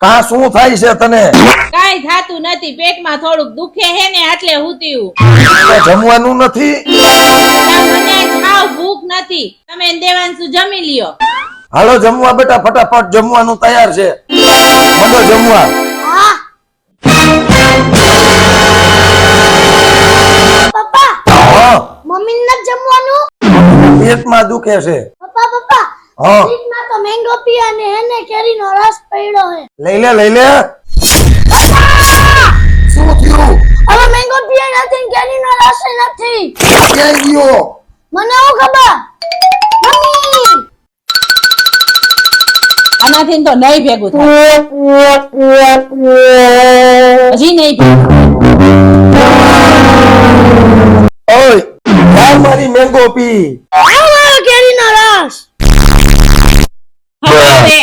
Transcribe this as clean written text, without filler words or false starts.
કા શું થાય છે તને? કાઈ થાતું નથી, પેટમાં થોડુંક દુખે હે ને એટલે હુતીયું. જમવાનું નથી? મને ખાવ ભૂખ નથી, તમે દેવાંશુ જમી લ્યો. હાલો જમવા બેટા, ફટાફટ જમવાનું તૈયાર છે, મંડો જમવા. પપ્પા હા મમ્મી ને જમવાનું. પેટમાં દુખે છે. પપ્પા પપ્પા હા ફ્રીજમાં તો મેંગો પી અને એને કેરીનો રસ પડ્યો હે. લઈ લે. શું થયું? હવે મેંગો પી નથી ને કેરીનો રસ નથી. ક્યાં ગયો? મને હું ખબર. મમ્મી આનાથી તો નહીં ભેગું થાય, હજી નહીં ભેગું. ઓય યાર મારી મેંગો પી. આવો કેરીનો રસ. હવે